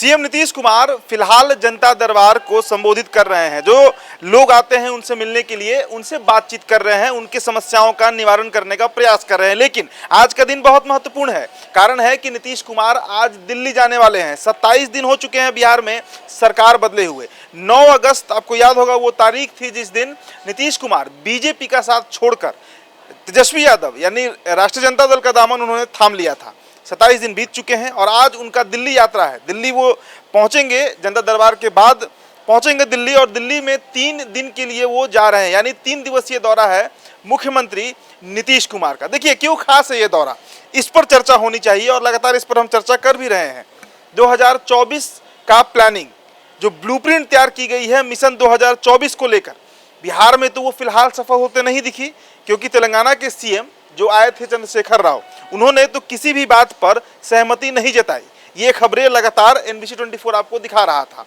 CM Nitish Kumar फिलहाल जनता दरबार को संबोधित कर रहे हैं। जो लोग आते हैं उनसे मिलने के लिए, उनसे बातचीत कर रहे हैं, उनकी समस्याओं का निवारण करने का प्रयास कर रहे हैं। लेकिन आज का दिन बहुत महत्वपूर्ण है। कारण है कि नीतीश कुमार आज दिल्ली जाने वाले हैं। 27 दिन हो चुके हैं बिहार में सरकार बदले हुए। 9 अगस्त आपको याद होगा वो तारीख थी जिस दिन नीतीश कुमार बीजेपी का साथ छोड़कर तेजस्वी यादव यानी राष्ट्रीय जनता दल का दामन उन्होंने थाम लिया था। 27 दिन बीत चुके हैं और आज उनका दिल्ली यात्रा है। दिल्ली वो पहुंचेंगे, जनता दरबार के बाद पहुंचेंगे दिल्ली और दिल्ली में 3 दिन के लिए वो जा रहे हैं, यानी 3 दिवसीय दौरा है मुख्यमंत्री नीतीश कुमार का। देखिए क्यों खास है ये दौरा, इस पर चर्चा होनी चाहिए और लगातार इस पर हम चर्चा कर भी रहे हैं। 2024 का प्लानिंग, जो ब्लूप्रिंट तैयार की गई है मिशन 2024 को लेकर, बिहार में तो वो फिलहाल सफल होते नहीं दिखी, क्योंकि तेलंगाना के सीएम जो आए थे चंद्रशेखर राव, उन्होंने तो किसी भी बात पर सहमति नहीं जताई। ये खबरें लगातार NBC 24 आपको दिखा रहा था।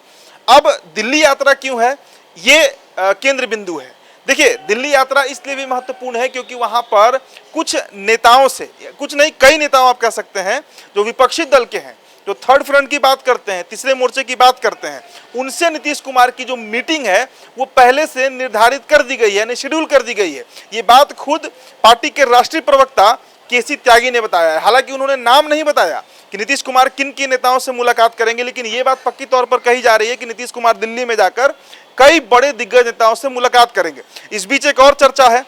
अब दिल्ली यात्रा क्यों है, ये केंद्र बिंदु है। देखिए दिल्ली यात्रा इसलिए भी महत्वपूर्ण है क्योंकि वहां पर कुछ नेताओं से, कुछ नहीं कई नेताओं आप कह सकते हैं, जो विपक्षी दल के हैं, जो थर्ड फ्रंट की बात करते हैं, तीसरे मोर्चे की बात करते हैं, उनसे नीतीश कुमार की जो मीटिंग है वो पहले से निर्धारित कर दी गई है, यानी शेड्यूल कर दी गई है। ये बात खुद पार्टी के राष्ट्रीय प्रवक्ता केसी त्यागी ने बताया है। हालांकि उन्होंने नाम नहीं बताया कि नीतीश कुमार किन किन नेताओं से मुलाकात करेंगे, लेकिन ये बात पक्की तौर पर कही जा रही है कि नीतीश कुमार दिल्ली में जाकर कई बड़े दिग्गज नेताओं से मुलाकात करेंगे। इस बीच एक और चर्चा है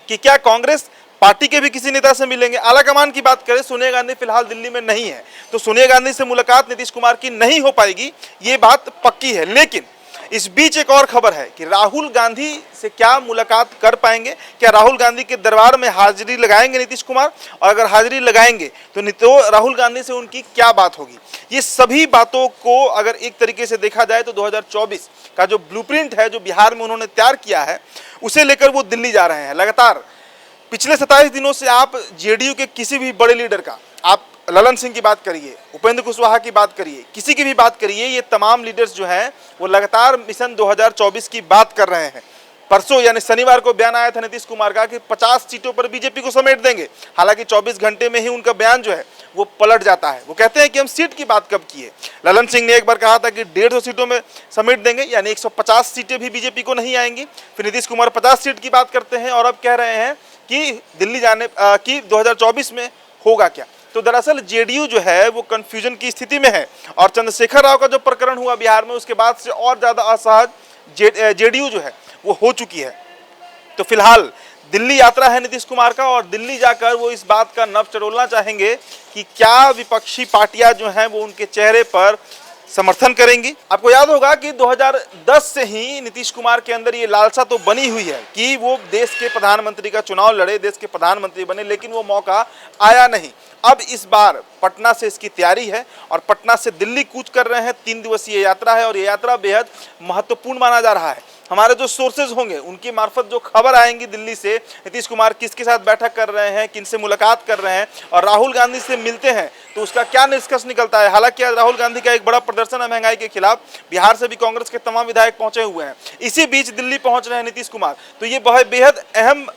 कि क्या कांग्रेस पार्टी के भी किसी नेता से मिलेंगे। आलाकमान की बात करें, सोनिया गांधी फिलहाल दिल्ली में नहीं है, तो सोनिया गांधी से मुलाकात नीतीश कुमार की नहीं हो पाएगी, ये बात पक्की है। लेकिन इस बीच एक और खबर है कि राहुल गांधी से क्या मुलाकात कर पाएंगे, क्या राहुल गांधी के दरबार में हाजिरी लगाएंगे नीतीश कुमार, और अगर हाजिरी लगाएंगे तो राहुल गांधी से उनकी क्या बात होगी। ये सभी बातों को अगर एक तरीके से देखा जाए तो 2024 का जो ब्लूप्रिंट है, जो बिहार में उन्होंने तैयार किया है, उसे लेकर वो दिल्ली जा रहे हैं। लगातार पिछले 27 दिनों से आप जेडीयू के किसी भी बड़े लीडर का, आप ललन सिंह की बात करिए, उपेंद्र कुशवाहा की बात करिए, किसी की भी बात करिए, ये तमाम लीडर्स जो हैं वो लगातार मिशन 2024 की बात कर रहे हैं। परसों यानी शनिवार को बयान आया था नीतीश कुमार का कि 50 सीटों पर बीजेपी को समेट देंगे। हालांकि 24 घंटे में ही उनका बयान जो है वो पलट जाता है। वो कहते हैं कि हम सीट की बात कब की है। ललन सिंह ने एक बार कहा था कि 150 सीटों में समेट देंगे, यानी 150 सीटें भी बीजेपी को नहीं आएंगी। फिर नीतीश कुमार 50 सीट की बात करते हैं और अब कह रहे हैं कि दिल्ली जाने की 2024 में होगा क्या। तो दरअसल जेडीयू जो है वो कंफ्यूजन की स्थिति में है और चंद्रशेखर राव का जो प्रकरण हुआ बिहार में, उसके बाद से और ज्यादा असहज जेडीयू जो है वो हो चुकी है। तो फिलहाल दिल्ली यात्रा है नीतीश कुमार का और दिल्ली जाकर वो इस बात का नब चटोलना चाहेंगे कि क्या विपक्षी पार्टियां जो हैं वो उनके चेहरे पर समर्थन करेंगी। आपको याद होगा कि 2010 से ही नीतीश कुमार के अंदर ये लालसा तो बनी हुई है कि वो देश के प्रधानमंत्री का चुनाव लड़े, देश के प्रधानमंत्री बने, लेकिन वो मौका आया नहीं। अब इस बार पटना से इसकी तैयारी है और पटना से दिल्ली कूच कर रहे हैं। 3 दिवसीय यात्रा है और ये यात्रा बेहद महत्वपूर्ण माना जा रहा है। हमारे जो सोर्सेज होंगे उनकी मार्फत जो खबर आएंगी दिल्ली से, नीतीश कुमार किसके साथ बैठक कर रहे हैं, किनसे मुलाकात कर रहे हैं और राहुल गांधी से मिलते हैं तो उसका क्या निष्कर्ष निकलता है। हालांकि आज राहुल गांधी का एक बड़ा प्रदर्शन है महंगाई के खिलाफ, बिहार से भी कांग्रेस के तमाम विधायक पहुंचे हुए हैं। इसी बीच दिल्ली पहुंच रहे हैं नीतीश कुमार, तो ये बहुत बेहद अहम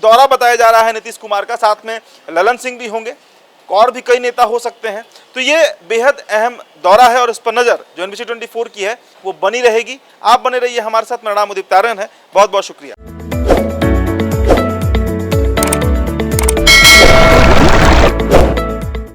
दौरा बताया जा रहा है नीतीश कुमार का। साथ में ललन सिंह भी होंगे और भी कई नेता हो सकते हैं। तो ये बेहद अहम दौरा है और इस पर नजर जो NBC 24 की है वो बनी रहेगी। आप बने रहिए हमारे साथ। मेरा नाम उदित तारण है। बहुत बहुत शुक्रिया।